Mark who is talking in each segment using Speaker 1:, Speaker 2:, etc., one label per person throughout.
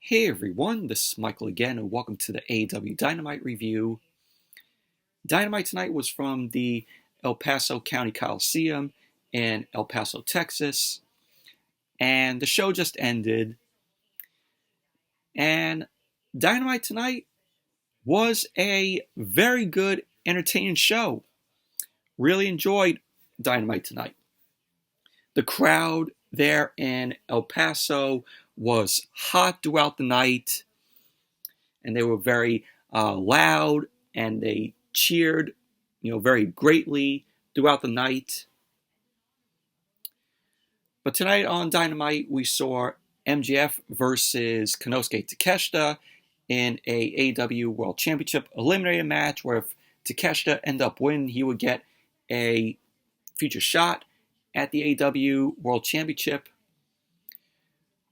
Speaker 1: Hey everyone, this is Michael again, and welcome to the AEW Dynamite review. Dynamite tonight was from the El Paso County Coliseum in El Paso, Texas, and the show just ended. And Dynamite tonight was a very good, entertaining show. Really enjoyed Dynamite tonight. The crowd there in El Paso was hot throughout the night, and they were very loud, and they cheered, very greatly throughout the night. But tonight on Dynamite, we saw MJF versus KONOSUKE Takeshita in a AEW World Championship Eliminator match, where if Takeshita ended up winning, he would get a future shot at the AEW World Championship.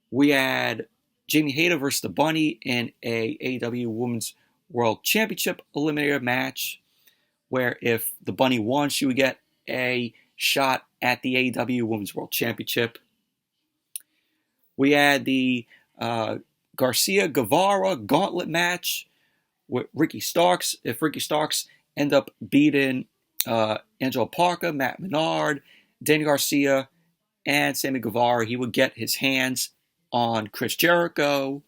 Speaker 1: We had Jamie Hayter versus the Bunny in a AEW Women's World Championship Eliminator match, where if the Bunny won, she would get a shot at the AEW Women's World Championship. We had the Garcia Guevara Gauntlet Match with Ricky Starks. If Ricky Starks end up beating Angelo Parker, Matt Menard, Danny Garcia, and Sammy Guevara, he would get his hands on Chris Jericho.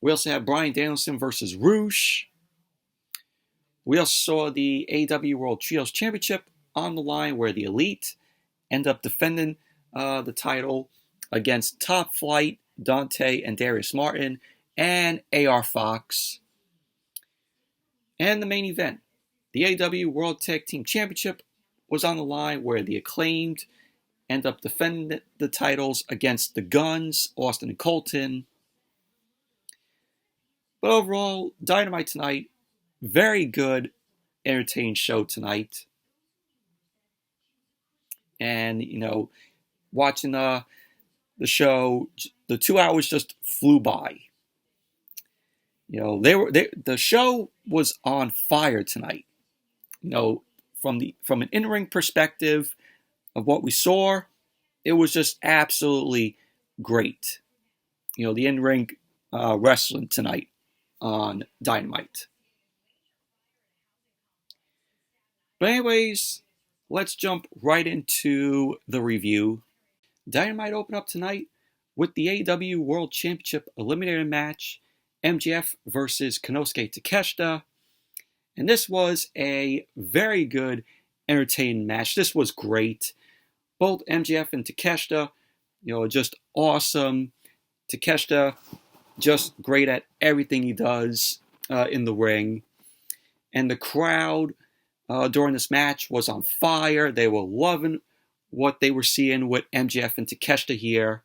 Speaker 1: We also have Bryan Danielson versus Roosh. We also saw the AEW World Trios Championship on the line, where the Elite end up defending the title against Top Flight, Dante and Darius Martin, and AR Fox. And the main event, the AEW World Tag Team Championship, was on the line, where the Acclaimed end up defending the titles against the GUNNS, Austin and Colton. But overall, Dynamite tonight, very good, entertaining show tonight. And, watching the show, the 2 hours just flew by. The show was on fire tonight. From an in-ring perspective of what we saw, it was just absolutely great. The in-ring wrestling tonight on Dynamite. But anyways, let's jump right into the review. Dynamite opened up tonight with the AEW World Championship Eliminator match, MJF versus KONOSUKE Takeshita. And this was a very good, entertaining match. This was great. Both MJF and Takeshita, just awesome. Takeshita, just great at everything he does in the ring. And the crowd during this match was on fire. They were loving what they were seeing with MJF and Takeshita here.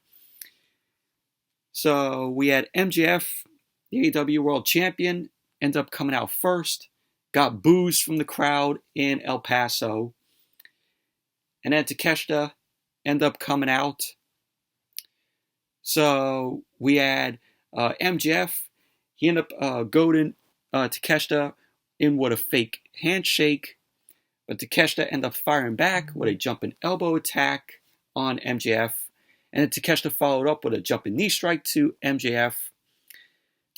Speaker 1: So we had MJF, the AEW World Champion, end up coming out first. Got boos from the crowd in El Paso. And then Takeshita ended up coming out. So we had MJF. He ended up goading Takeshita in with a fake handshake. But Takeshita ended up firing back with a jumping elbow attack on MJF. And then Takeshita followed up with a jumping knee strike to MJF.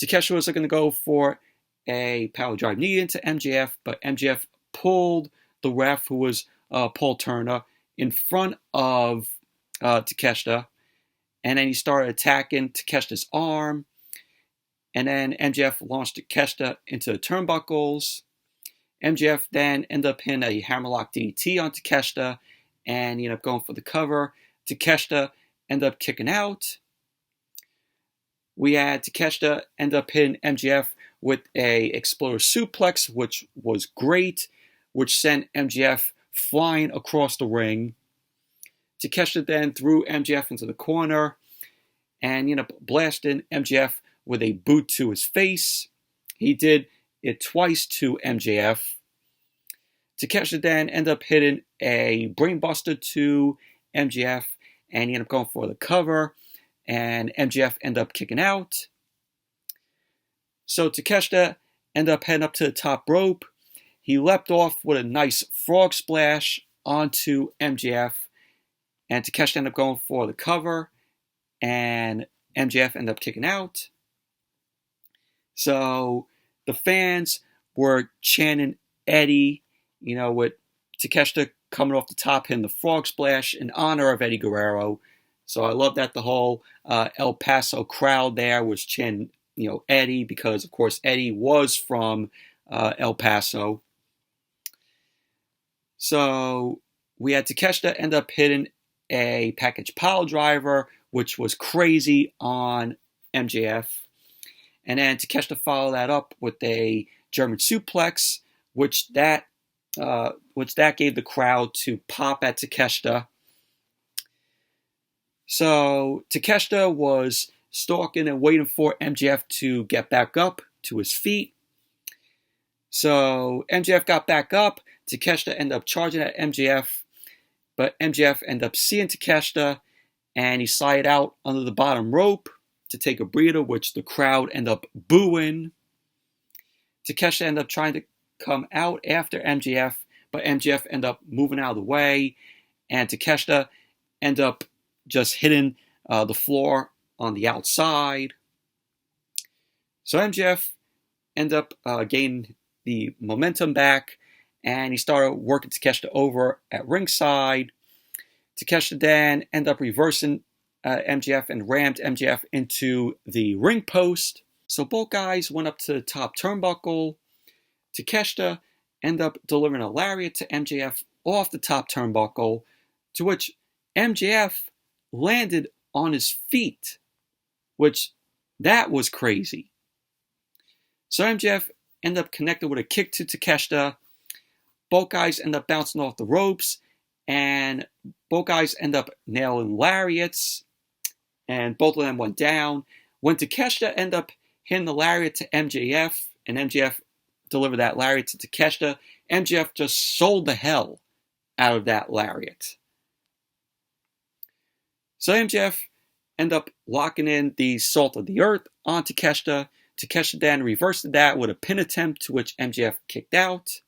Speaker 1: Takeshita was looking to go for a power drive knee into MJF, but MJF pulled the ref, who was Paul Turner, in front of Takeshita. And then he started attacking Takeshita's arm. And then MJF launched Takeshita into the turnbuckles. MJF then ended up hitting a hammerlock DDT on Takeshita, and he ended up going for the cover. Takeshita ended up kicking out. We had Takeshita end up hitting MJF with a exploder suplex, which was great, which sent MJF flying across the ring. Takeshita then threw MJF into the corner, and he ended up blasting MJF with a boot to his face. He did it twice to MJF. Takeshita then ended up hitting a brainbuster to MJF, and he ended up going for the cover, and MJF ended up kicking out. So Takeshita ended up heading up to the top rope. He leapt off with a nice frog splash onto MJF, and Takeshita ended up going for the cover, and MJF ended up kicking out. So the fans were chanting Eddie, with Takeshita coming off the top, hitting the frog splash in honor of Eddie Guerrero. So I love that the whole El Paso crowd there was chanting, Eddie, because of course Eddie was from El Paso. So we had Takeshita end up hitting a package pile driver, which was crazy on MJF. And then Takeshita followed that up with a German suplex, which that gave the crowd to pop at Takeshita. So Takeshita was stalking and waiting for MJF to get back up to his feet. So MJF got back up. Takeshita ended up charging at MJF, but MJF ended up seeing Takeshita, and he slid out under the bottom rope to take a breather, which the crowd ended up booing. Takeshita ended up trying to come out after MJF, but MJF ended up moving out of the way, and Takeshita ended up just hitting the floor on the outside. So MJF ended up gaining the momentum back, and he started working Takeshita over at ringside. Takeshita then ended up reversing MJF and rammed MJF into the ring post. So both guys went up to the top turnbuckle. Takeshita ended up delivering a lariat to MJF off the top turnbuckle, to which MJF landed on his feet, which that was crazy. So MJF ended up connected with a kick to Takeshita. Both guys end up bouncing off the ropes, and both guys end up nailing lariats, and both of them went down. When Takeshita ended up hitting the lariat to MJF, and MJF delivered that lariat to Takeshita, MJF just sold the hell out of that lariat. So MJF ended up locking in the Salt of the Earth on Takeshita. Takeshita then reversed that with a pin attempt, to which MJF kicked out.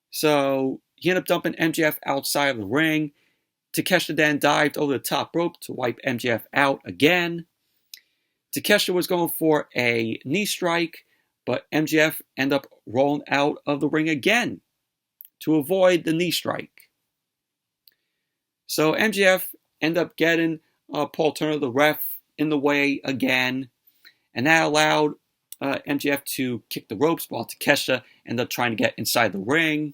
Speaker 1: So he ended up dumping MJF outside of the ring. Takeshita then dived over the top rope to wipe MJF out again. Takeshita was going for a knee strike, but MJF ended up rolling out of the ring again to avoid the knee strike. So MJF ended up getting Paul Turner, the ref, in the way again, and that allowed MJF to kick the ropes while Takeshita ended up trying to get inside the ring.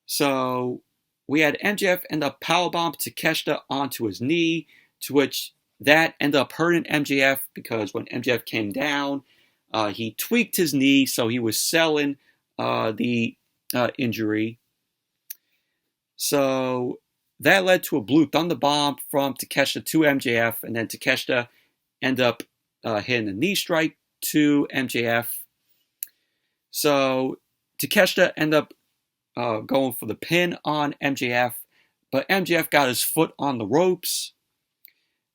Speaker 1: So we had MJF end up powerbomb Takeshita onto his knee, to which that ended up hurting MJF, because when MJF came down, he tweaked his knee, so he was selling the injury. So that led to a Blue Thunder Bomb from Takeshita to MJF, and then Takeshita ended up hitting a knee strike to MJF. So Takeshita ended up going for the pin on MJF, but MJF got his foot on the ropes.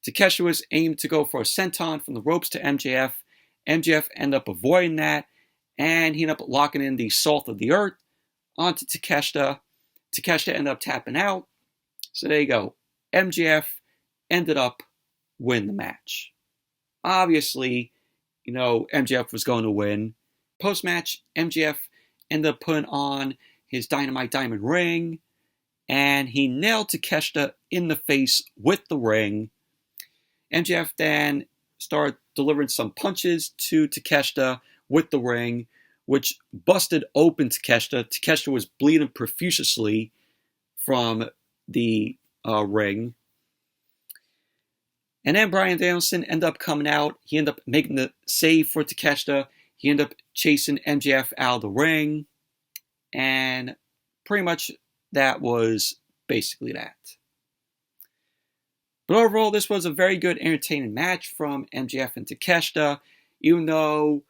Speaker 1: Takeshita was aimed to go for a senton from the ropes to MJF. MJF ended up avoiding that, and he ended up locking in the Salt of the Earth onto Takeshita. Takeshita ended up tapping out. So there you go. MJF ended up winning the match. Obviously, MJF was going to win. Post-match, MJF ended up putting on his Dynamite Diamond ring, and he nailed Takeshita in the face with the ring. MJF then started delivering some punches to Takeshita with the ring, which busted open Takeshita. Takeshita was bleeding profusely from the ring. And then Bryan Danielson ended up coming out. He ended up making the save for Takeshita. He ended up chasing MJF out of the ring. And pretty much that was basically that. But overall, this was a very good, entertaining match from MJF and Takeshita. Even though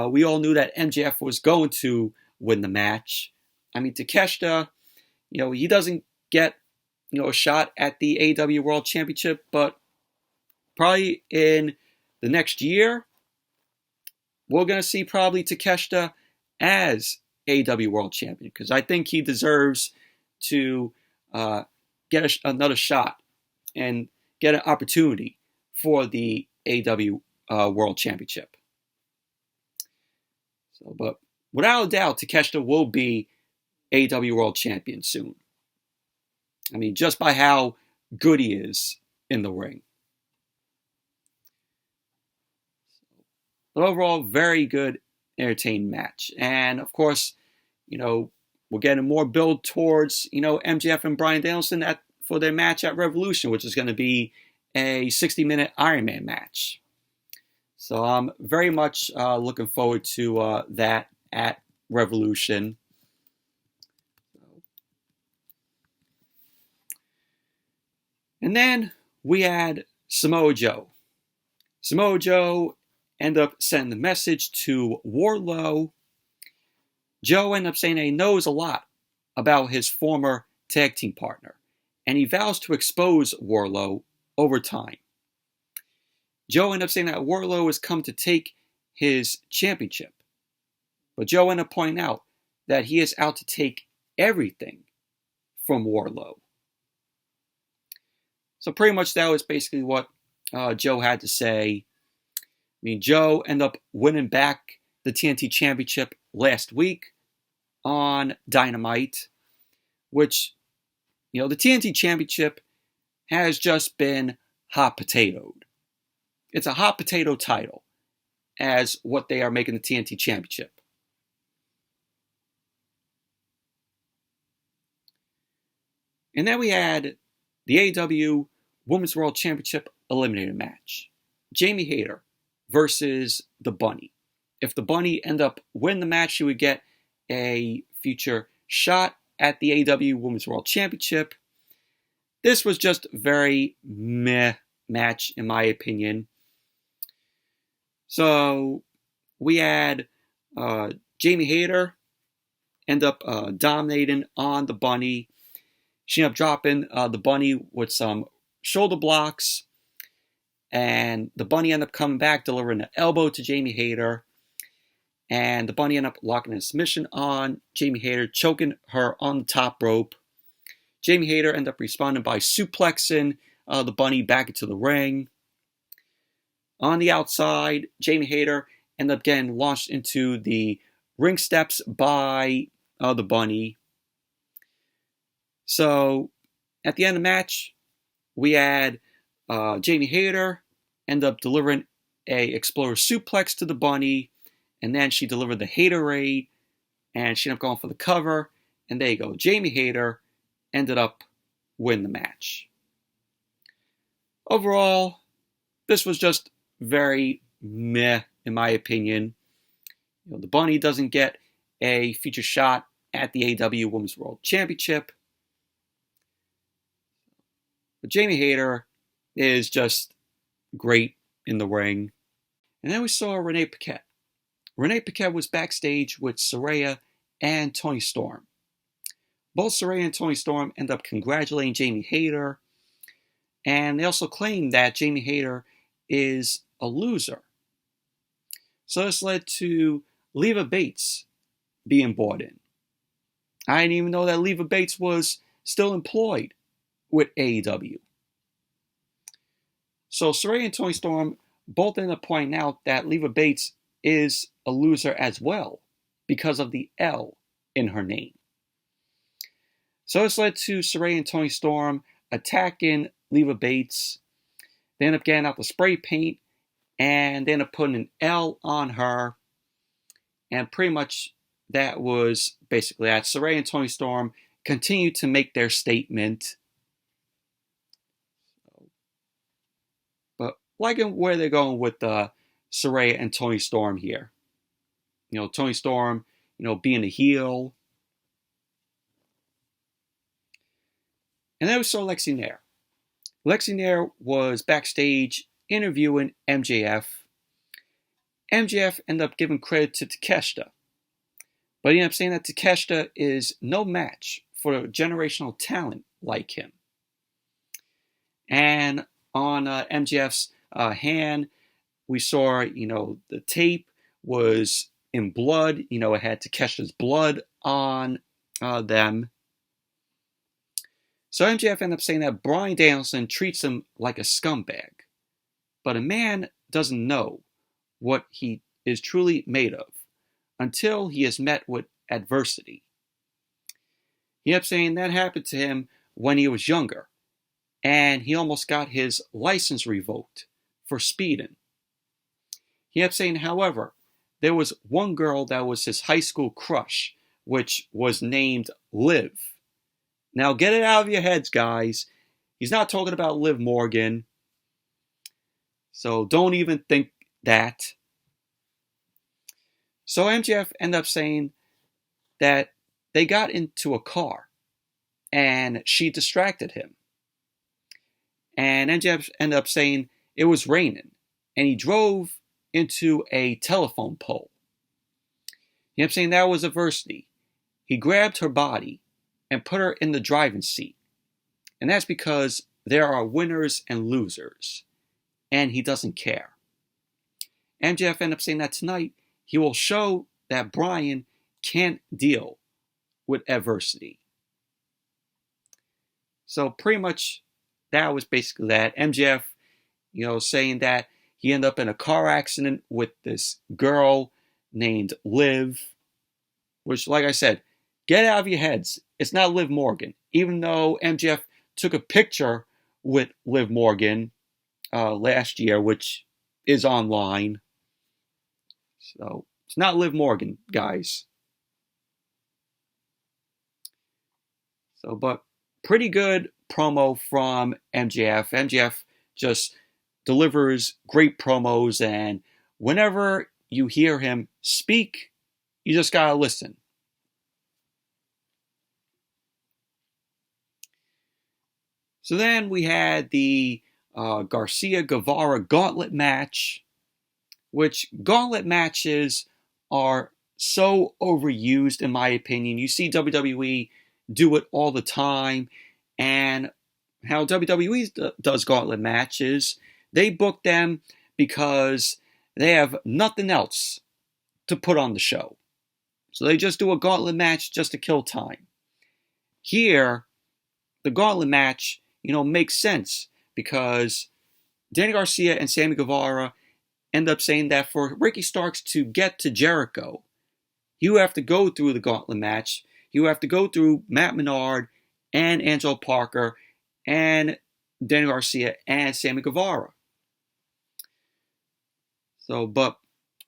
Speaker 1: we all knew that MJF was going to win the match. I mean, Takeshita, he doesn't get, a shot at the AEW World Championship, but probably in the next year, we're going to see probably Takeshita as AEW World Champion, because I think he deserves to get another shot and get an opportunity for the AEW World Championship. So, but without a doubt, Takeshita will be AEW World Champion soon. I mean, just by how good he is in the ring. But overall, very good, entertaining match. And of course, we're getting more build towards, MJF and Bryan Danielson for their match at Revolution, which is going to be a 60-minute Iron Man match. So I'm very much looking forward to that at Revolution. And then we had Samoa Joe. Samoa Joe ended up sending the message to Wardlow. Joe ended up saying that he knows a lot about his former tag team partner, and he vows to expose Wardlow over time. Joe ended up saying that Wardlow has come to take his championship, but Joe ended up pointing out that he is out to take everything from Wardlow. So pretty much that was basically what Joe had to say. I mean, Joe ended up winning back the TNT Championship last week on Dynamite, which, the TNT Championship has just been hot potatoed. It's a hot potato title as what they are making the TNT Championship. And then we had the AEW Women's World Championship Eliminator match. Jamie Hayter versus the Bunny. If the Bunny end up winning the match, she would get a future shot at the AEW Women's World Championship. This was just a very meh match, in my opinion. So we had Jamie Hayter end up dominating on the Bunny. She ended up dropping the Bunny with some shoulder blocks, and the Bunny ended up coming back, delivering an elbow to Jamie Hayter, and the Bunny ended up locking a submission on Jamie Hayter, choking her on the top rope. Jamie Hayter ended up responding by suplexing the Bunny back into the ring. On the outside, Jamie Hayter ended up getting launched into the ring steps by the Bunny. So at the end of the match, we had Jamie Hayter end up delivering a exploder suplex to the Bunny, and then she delivered the Haterade, and she ended up going for the cover, and there you go. Jamie Hayter ended up winning the match. Overall, this was just very meh, in my opinion. The Bunny doesn't get a feature shot at the AEW Women's World Championship. But Jamie Hayter is just great in the ring. And then we saw Renee Paquette. Renee Paquette was backstage with Saraya and Toni Storm. Both Saraya and Toni Storm end up congratulating Jamie Hayter, and they also claim that Jamie Hayter is a loser. So this led to Leva Bates being brought in. I didn't even know that Leva Bates was still employed with AEW. So Saraya and Toni Storm both end up pointing out that Leva Bates is a loser as well because of the L in her name. So this led to Saraya and Toni Storm attacking Leva Bates. They end up getting out the spray paint, and they end up putting an L on her. And pretty much that was basically that. Saraya and Toni Storm continued to make their statement. But liking where they're going with Saraya and Toni Storm here. Toni Storm, being a heel. And then we saw Lexi Nair. Lexi Nair was backstage interviewing MJF. MJF ended up giving credit to Takeshita, but he ended up saying that Takeshita is no match for a generational talent like him. And on MJF's hand, we saw, the tape was in blood. It had Takeshita's blood on them. So MJF ended up saying that Bryan Danielson treats him like a scumbag. But a man doesn't know what he is truly made of until he is met with adversity. He kept saying that happened to him when he was younger, and he almost got his license revoked for speeding. He kept saying, however, there was one girl that was his high school crush, which was named Liv. Now get it out of your heads, guys. He's not talking about Liv Morgan. So don't even think that. So MJF ended up saying that they got into a car and she distracted him. And MJF ended up saying it was raining and he drove into a telephone pole. He kept saying that was adversity. He grabbed her body and put her in the driving seat. And that's because there are winners and losers. And he doesn't care. MJF ended up saying that tonight he will show that Bryan can't deal with adversity. So pretty much that was basically that. MJF, saying that he ended up in a car accident with this girl named Liv, which, like I said, get out of your heads. It's not Liv Morgan. Even though MJF took a picture with Liv Morgan last year, which is online. So it's not Liv Morgan, guys. So, but pretty good promo from MJF. MJF just delivers great promos, and whenever you hear him speak, you just gotta listen. So then we had the Garcia-Guevara Gauntlet Match, which Gauntlet matches are so overused in my opinion. You see WWE do it all the time, and how WWE does Gauntlet matches, they book them because they have nothing else to put on the show. So they just do a Gauntlet match just to kill time. Here, the Gauntlet match, makes sense because Danny Garcia and Sammy Guevara end up saying that for Ricky Starks to get to Jericho, you have to go through the Gauntlet match. You have to go through Matt Menard and Angelo Parker and Danny Garcia and Sammy Guevara. So, but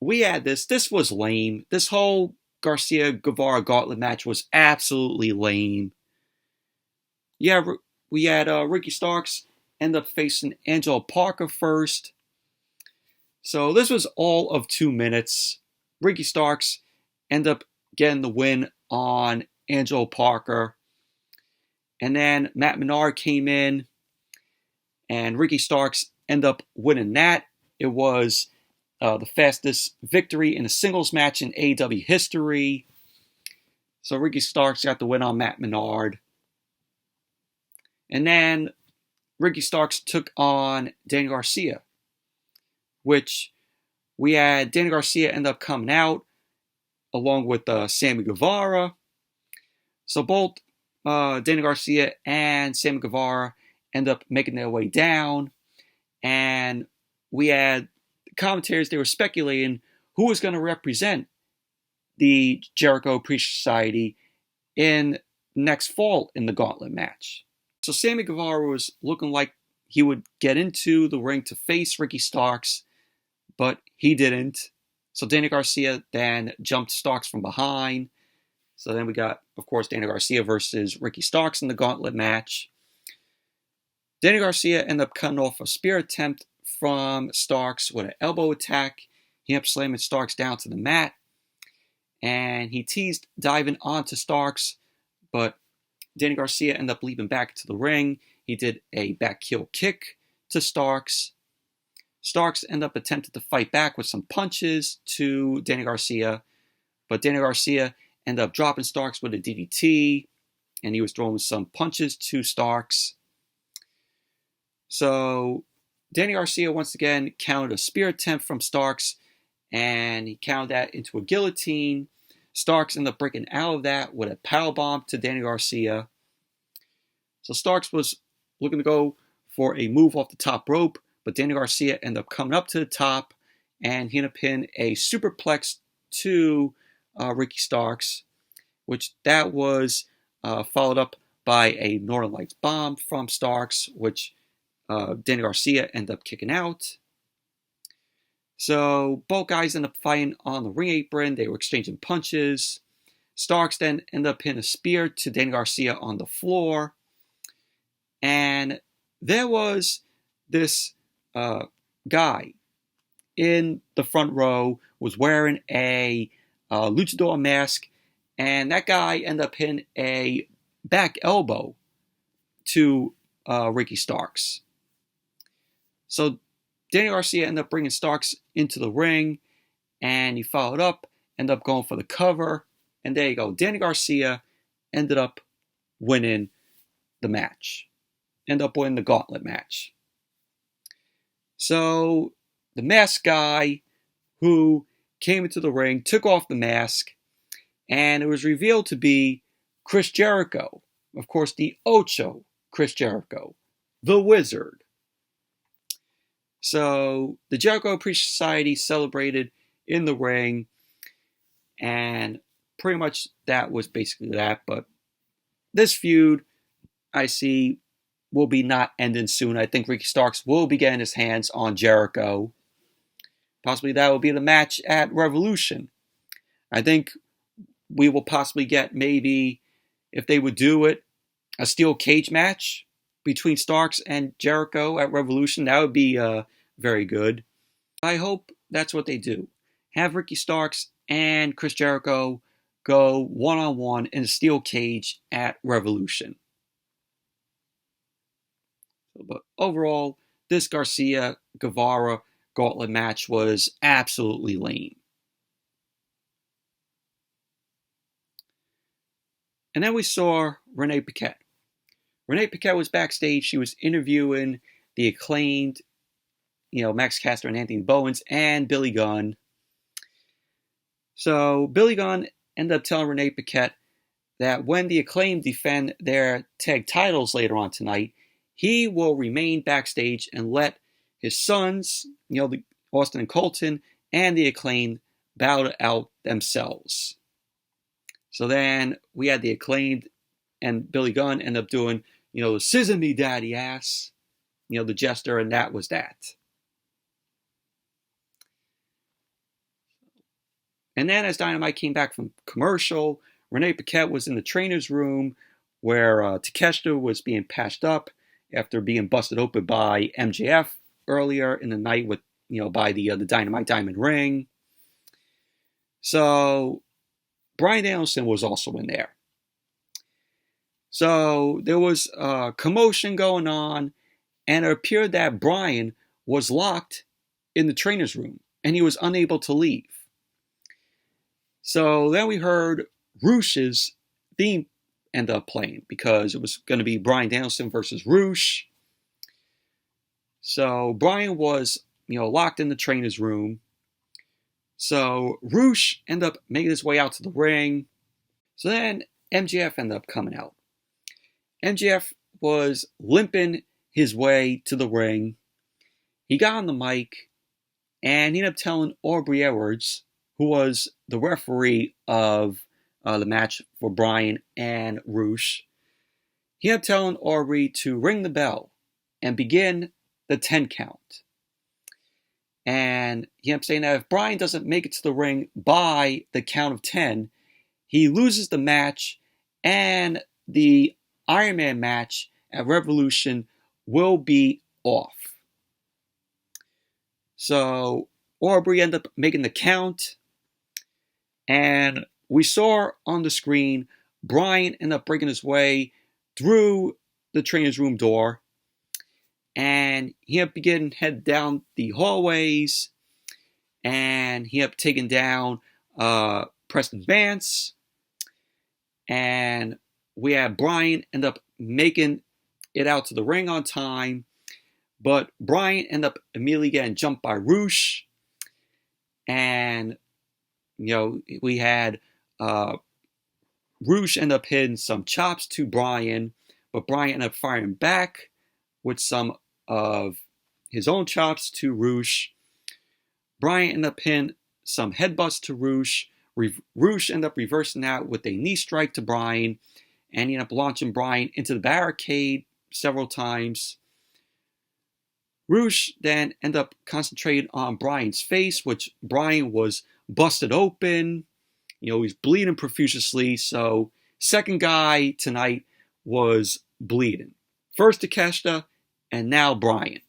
Speaker 1: we had this. This was lame. This whole Garcia-Guevara Gauntlet match was absolutely lame. Yeah, we had Ricky Starks end up facing Angelo Parker first. So this was all of 2 minutes. Ricky Starks ended up getting the win on Angelo Parker. And then Matt Menard came in, and Ricky Starks ended up winning that. It was the fastest victory in a singles match in AEW history. So Ricky Starks got the win on Matt Menard. And then Ricky Starks took on Danny Garcia, which we had Danny Garcia end up coming out along with Sammy Guevara. So both Danny Garcia and Sammy Guevara end up making their way down. And we had commentators, they were speculating who was going to represent the Jericho Appreciation Society in next fall in the Gauntlet match. So Sammy Guevara was looking like he would get into the ring to face Ricky Starks, but he didn't. So Danny Garcia then jumped Starks from behind. So then we got, of course, Danny Garcia versus Ricky Starks in the Gauntlet match. Danny Garcia ended up cutting off a spear attempt from Starks with an elbow attack. He ended up slamming Starks down to the mat. And he teased diving onto Starks, but Danny Garcia ended up leaping back into the ring. He did a back heel kick to Starks. Starks ended up attempting to fight back with some punches to Danny Garcia, but Danny Garcia ended up dropping Starks with a DDT, and he was throwing some punches to Starks. So Danny Garcia once again countered a spear attempt from Starks, and he countered that into a guillotine. Starks ended up breaking out of that with a powerbomb to Danny Garcia. So Starks was looking to go for a move off the top rope, but Daniel Garcia ended up coming up to the top, and he ended up hitting a superplex to Ricky Starks, which that was followed up by a Northern Lights bomb from Starks, which Daniel Garcia ended up kicking out. So both guys ended up fighting on the ring apron. They were exchanging punches. Starks then ended up hitting a spear to Daniel Garcia on the floor. And there was this guy in the front row, was wearing a luchador mask, and that guy ended up hitting a back elbow to Ricky Starks. So Daniel Garcia ended up bringing Starks into the ring, and he followed up, ended up going for the cover, and there you go. Daniel Garcia ended up winning the match. Ended up winning the Gauntlet Match. So the masked guy who came into the ring took off the mask, and it was revealed to be Chris Jericho. Of course, the Ocho Chris Jericho, the Wizard. So the Jericho Appreciation Society celebrated in the ring, and pretty much that was basically that. But this feud, I see, will be not ending soon. I think Ricky Starks will be getting his hands on Jericho. Possibly that will be the match at Revolution. I think we will possibly get, maybe, if they would do it, a steel cage match between Starks and Jericho at Revolution. That would be very good. I hope that's what they do. Have Ricky Starks and Chris Jericho go one-on-one in a steel cage at Revolution. But overall, this Garcia-Guevara Gauntlet match was absolutely lame. And then we saw Renee Paquette. Renee Paquette was backstage. She was interviewing the Acclaimed, Max Caster and Anthony Bowens, and Billy Gunn. So Billy Gunn ended up telling Renee Paquette that when the Acclaimed defend their tag titles later on tonight, he will remain backstage and let his sons, the Austin and Colton, and the Acclaimed bow out themselves. So then we had the Acclaimed and Billy Gunn end up doing, the scissor me daddy ass, the jester, and that was that. And then as Dynamite came back from commercial, Renee Paquette was in the trainer's room where Takeshita was being patched up after being busted open by MJF earlier in the night with, by the Dynamite Diamond Ring. So Bryan Danielson was also in there. So there was a commotion going on, and it appeared that Bryan was locked in the trainer's room, and he was unable to leave. So then we heard Rush's theme end up playing, because it was going to be Bryan Danielson versus Rush. So Bryan was, locked in the trainer's room. So Rush ended up making his way out to the ring. So then MJF ended up coming out. MJF was limping his way to the ring. He got on the mic, and he ended up telling Aubrey Edwards, who was the referee of the match for Bryan and Rush, he ended up telling Aubrey to ring the bell and begin the 10 count. And he ended up saying that if Bryan doesn't make it to the ring by the count of 10, he loses the match, and the Iron Man match at Revolution will be off. So Aubrey ended up making the count, and we saw on the screen Bryan ended up breaking his way through the trainer's room door, and he ended up beginning to head down the hallways, and he ended up taking down Preston Vance, and we had Bryan end up making it out to the ring on time, but Bryan ended up immediately getting jumped by Rush, and we had Rush end up hitting some chops to Bryan, but Bryan ended up firing back with some of his own chops to Roosh. Bryan ended up pinning some headbutts to Roosh. Roosh ended up reversing that with a knee strike to Bryan, and he ended up launching Bryan into the barricade several times. Roosh then ended up concentrating on Bryan's face, which Bryan was busted open. He's bleeding profusely. So second guy tonight was bleeding. First Takeshita, and now Bryan.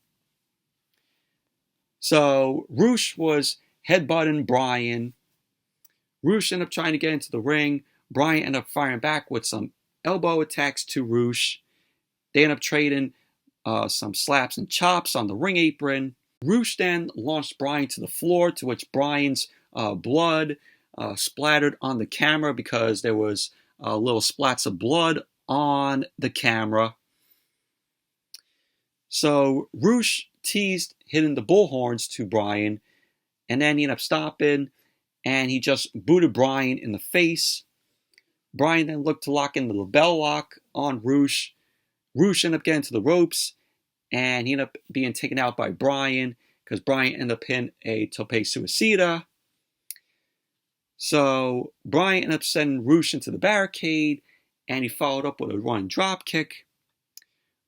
Speaker 1: So Roosh was headbutting Bryan. Roosh ended up trying to get into the ring. Bryan ended up firing back with some elbow attacks to Roosh. They ended up trading some slaps and chops on the ring apron. Roosh then launched Bryan to the floor, to which Bryan's blood splattered on the camera because there was little splats of blood on the camera. So Roosh teased hitting the bullhorns to Bryan, and then he ended up stopping, and he just booted Bryan in the face. Bryan then looked to lock in the label lock on Roosh. Roosh ended up getting to the ropes, and he ended up being taken out by Bryan because Bryan ended up hitting a tope suicida. So Bryan ended up sending Roosh into the barricade, and he followed up with a running drop kick.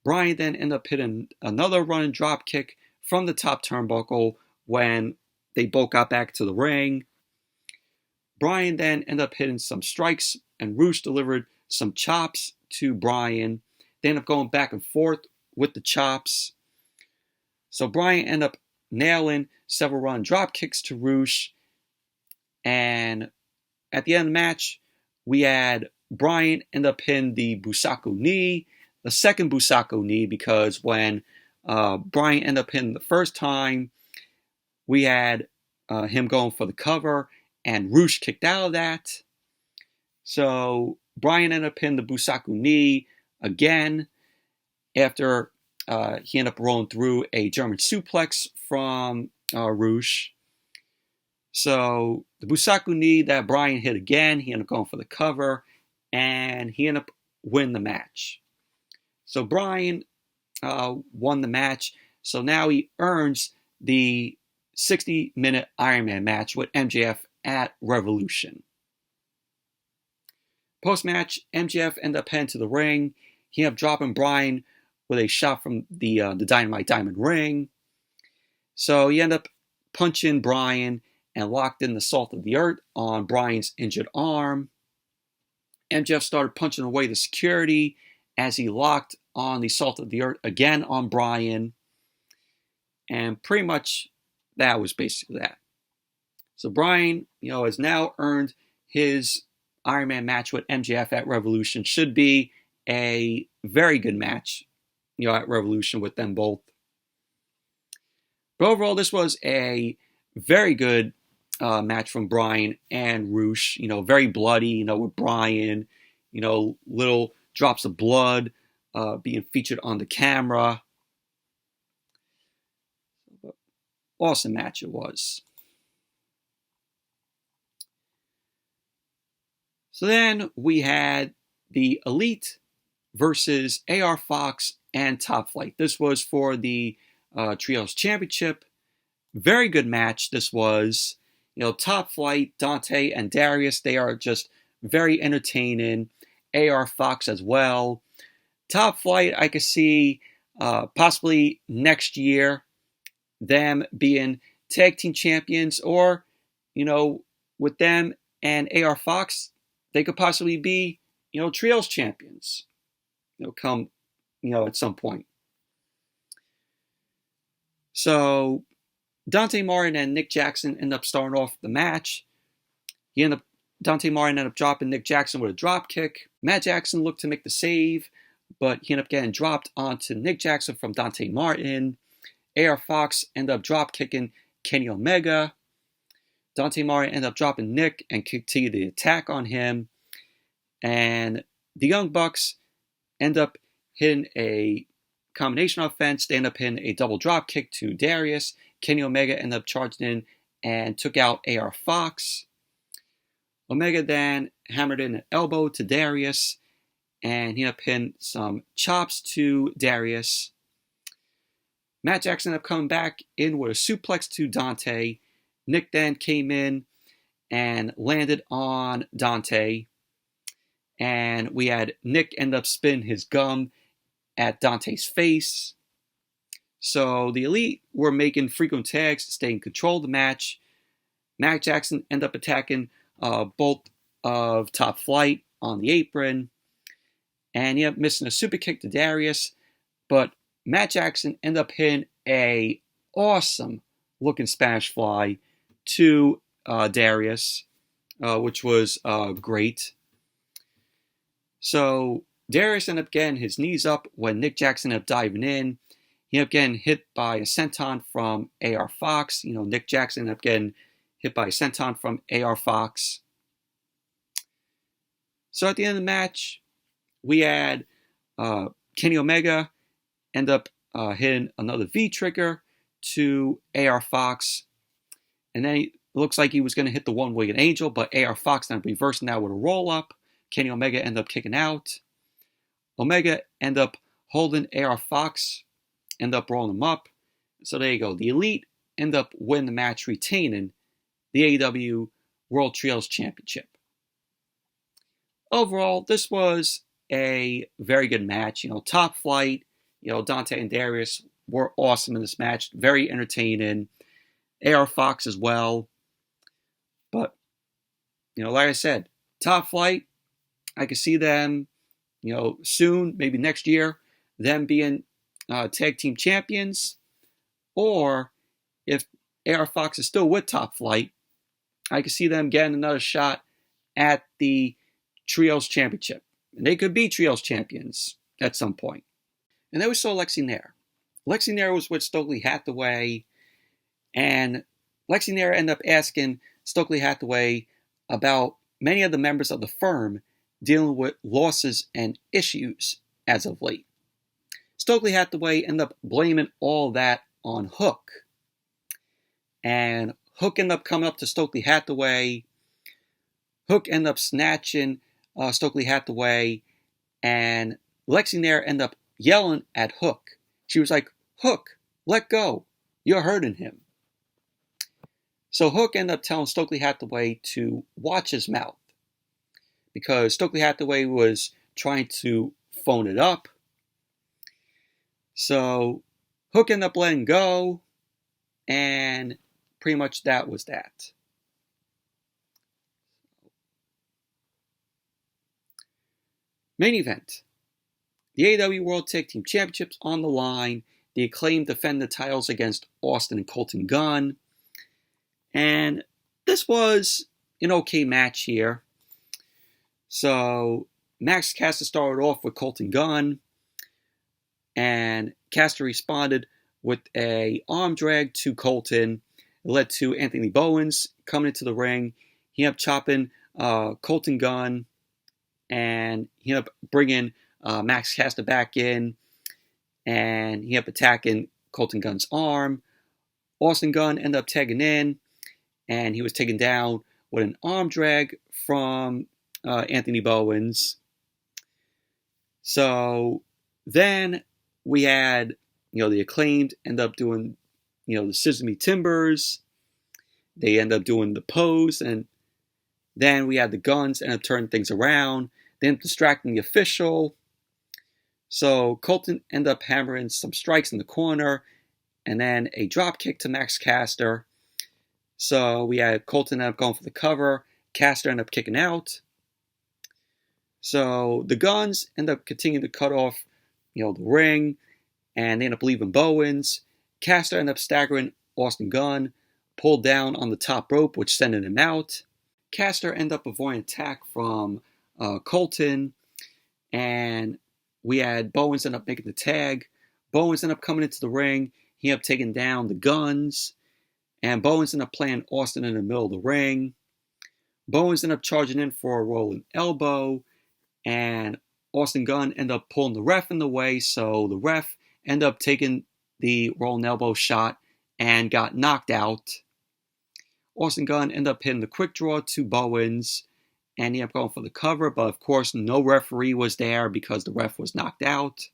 Speaker 1: Bryan then ended up hitting another running drop kick from the top turnbuckle when they both got back to the ring. Bryan then ended up hitting some strikes, and Roosh delivered some chops to Bryan. They ended up going back and forth with the chops. So Bryan ended up nailing several running drop kicks to Roosh. And at the end of the match, we had Bryan end up hitting the Busako knee, the second Busako knee, because when Bryan ended up hitting the first time, we had him going for the cover, and Roosh kicked out of that. So Bryan ended up hitting the Busako knee again after he ended up rolling through a German suplex from Roosh. So the Busako knee that Bryan hit again, he ended up going for the cover, and he ended up winning the match. So Bryan won the match. So now he earns the 60-minute Iron Man match with MJF at Revolution. Post-match, MJF ended up heading to the ring. He ended up dropping Bryan with a shot from the Dynamite Diamond ring. So he ended up punching Bryan and locked in the Salt of the Earth on Bryan's injured arm. MJF started punching away the security as he locked on the Salt of the Earth again on Bryan. And pretty much that was basically that. So Bryan, has now earned his Iron Man match with MJF at Revolution. Should be a very good match, at Revolution with them both. But overall, this was a very good match from Bryan and Roosh. Very bloody, with Bryan, little drops of blood being featured on the camera. Awesome match it was. So then we had the Elite versus AR Fox and Top Flight. This was for the Trios Championship. Very good match this was. Top Flight, Dante and Darius, they are just very entertaining. AR Fox as well. Top Flight, I could see possibly next year them being tag team champions, or, with them and AR Fox, they could possibly be, Trios champions, come, at some point. So Dante Martin and Nick Jackson end up starting off the match. Dante Martin ended up dropping Nick Jackson with a drop kick. Matt Jackson looked to make the save, but he ended up getting dropped onto Nick Jackson from Dante Martin. AR Fox ended up drop kicking Kenny Omega. Dante Martin ended up dropping Nick and continued the attack on him. And the Young Bucks end up hitting a combination offense. They end up hitting a double drop kick to Darius. Kenny Omega ended up charging in and took out AR Fox. Omega then hammered in an elbow to Darius, and he ended up hitting some chops to Darius. Matt Jackson ended up coming back in with a suplex to Dante. Nick then came in and landed on Dante. And we had Nick end up spinning his gum at Dante's face. So the Elite were making frequent tags to stay in control of the match. Matt Jackson ended up attacking both of Top Flight on the apron. And he ended up missing a super kick to Darius. But Matt Jackson ended up hitting a awesome looking Spanish fly to Darius, which was great. So Darius ended up getting his knees up when Nick Jackson ended up diving in. He ended up getting hit by a senton from AR Fox. Nick Jackson ended up getting hit by a senton from AR Fox. So at the end of the match, we had Kenny Omega end up hitting another V-trigger to AR Fox. And then it looks like he was going to hit the one-winged angel, but AR Fox ended up reversing that with a roll-up. Kenny Omega ended up kicking out. Omega ended up holding AR Fox, ended up rolling him up. So there you go. The Elite end up winning the match, retaining the AEW World Trios Championship. Overall, this was a very good match. Top Flight, Dante and Darius were awesome in this match. Very entertaining. AR Fox as well. But, like I said, Top Flight, I could see them, soon, maybe next year, them being tag team champions. Or if AR Fox is still with Top Flight, I could see them getting another shot at the Trios Championship. And they could be Trios champions at some point. And then we saw Lexi Nair. Lexi Nair was with Stokely Hathaway. And Lexi Nair ended up asking Stokely Hathaway about many of the members of the firm dealing with losses and issues as of late. Stokely Hathaway ended up blaming all that on Hook. And Hook ended up coming up to Stokely Hathaway. Hook ended up snatching Stokely Hathaway. And Lexi Nair ended up yelling at Hook. She was like, "Hook, let go. You're hurting him." So Hook ended up telling Stokely Hathaway to watch his mouth, because Stokely Hathaway was trying to phone it up. So Hook ended up letting go, and pretty much that was that. Main event. The AEW World Tag Team Championships on the line. The Acclaimed defend the titles against Austin and Colton Gunn. And this was an okay match here. So Max Caster started off with Colton Gunn. And Caster responded with a arm drag to Colton. It led to Anthony Bowens coming into the ring. He ended up chopping Colton Gunn. And he ended up bringing Max Caster back in. And he ended up attacking Colton Gunn's arm. Austin Gunn ended up tagging in. And he was taken down with an arm drag from Anthony Bowens. So then we had, the Acclaimed end up doing, the Sesame Timbers. They end up doing the pose. And then we had the GUNNS end up turning things around. They end up distracting the official. So Colton ended up hammering some strikes in the corner. And then a drop kick to Max Caster. So we had Colton end up going for the cover. Caster ended up kicking out. So the GUNNS end up continuing to cut off, the ring. And they end up leaving Bowens. Caster ended up staggering Austin Gunn. Pulled down on the top rope, which sending him out. Caster ended up avoiding attack from Colton. And we had Bowens end up making the tag. Bowens ended up coming into the ring. He ended up taking down the GUNNS. And Bowens ended up playing Austin in the middle of the ring. Bowens ended up charging in for a rolling elbow. And Austin Gunn ended up pulling the ref in the way. So the ref ended up taking the rolling elbow shot and got knocked out. Austin Gunn ended up hitting the quick draw to Bowens. And he ended up going for the cover. But of course, no referee was there because the ref was knocked out.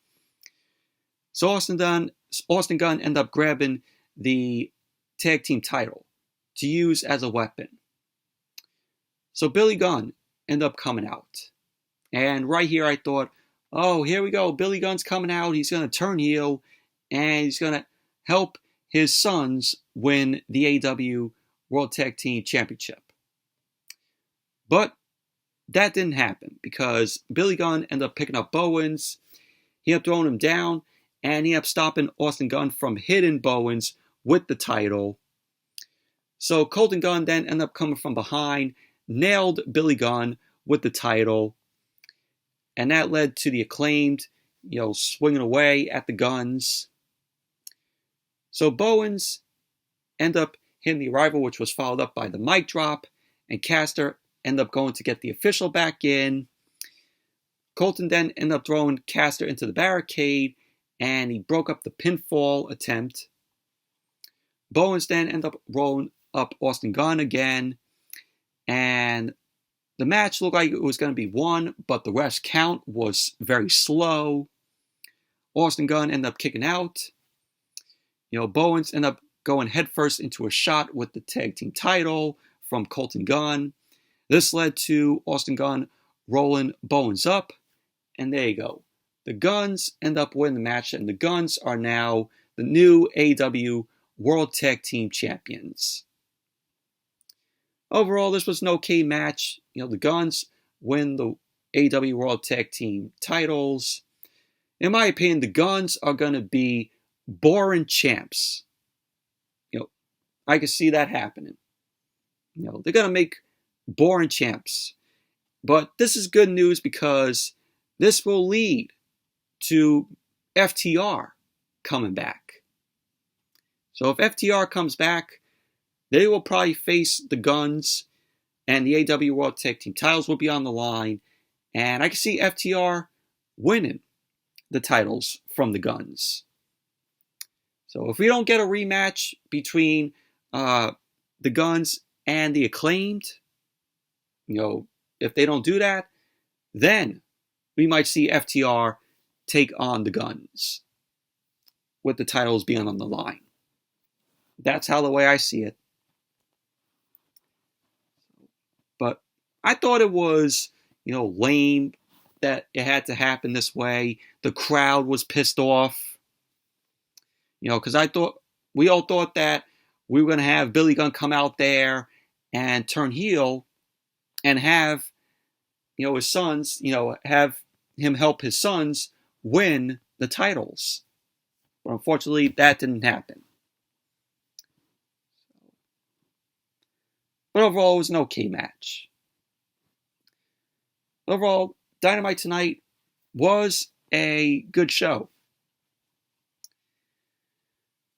Speaker 1: So Austin Gunn Austin Gunn ended up grabbing the tag team title to use as a weapon. So Billy Gunn ended up coming out. And right here I thought, oh, here we go. Billy Gunn's coming out. He's going to turn heel. And he's going to help his sons win the AEW World Tag Team Championship. But that didn't happen because Billy Gunn ended up picking up Bowens. He ended up throwing him down. And he ended up stopping Austin Gunn from hitting Bowens with the title. So Colton Gunn then ended up coming from behind, nailed Billy Gunn with the title. And that led to the Acclaimed, swinging away at the Guns. So Bowens ended up hitting the Arrival, which was followed up by the mic drop. And Caster ended up going to get the official back in. Colton then ended up throwing Caster into the barricade. And he broke up the pinfall attempt. Bowens then ended up rolling up Austin Gunn again. And the match looked like it was going to be won, but the ref count was very slow. Austin Gunn ended up kicking out. Bowens ended up going headfirst into a shot with the tag team title from Colton Gunn. This led to Austin Gunn rolling Bowens up. And there you go. The Guns end up winning the match, and the Guns are now the new AEW World Tag Team Champions. Overall, this was an okay match. The Guns win the AEW World Tag Team titles. In my opinion, the Guns are going to be boring champs. I can see that happening. They're going to make boring champs. But this is good news because this will lead to FTR coming back. So if FTR comes back, they will probably face the Guns, and the AEW World Tag Team titles will be on the line. And I can see FTR winning the titles from the Guns. So if we don't get a rematch between the Guns and the Acclaimed, if they don't do that, then we might see FTR take on the Guns with the titles being on the line. That's how the way I see it. But I thought it was, lame that it had to happen this way. The crowd was pissed off. Because we all thought that we were going to have Billy Gunn come out there and turn heel and have, his sons, have him help his sons win the titles. But unfortunately, that didn't happen. But overall, it was an okay match. Overall, Dynamite tonight was a good show.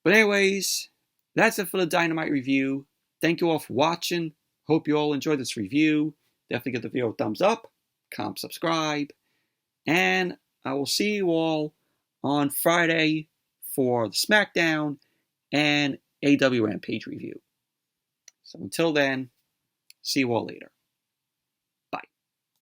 Speaker 1: But anyways, that's it for the Dynamite review. Thank you all for watching. Hope you all enjoyed this review. Definitely give the video a thumbs up, comment, subscribe. And I will see you all on Friday for the SmackDown and AEW Rampage review. So until then, see you all later.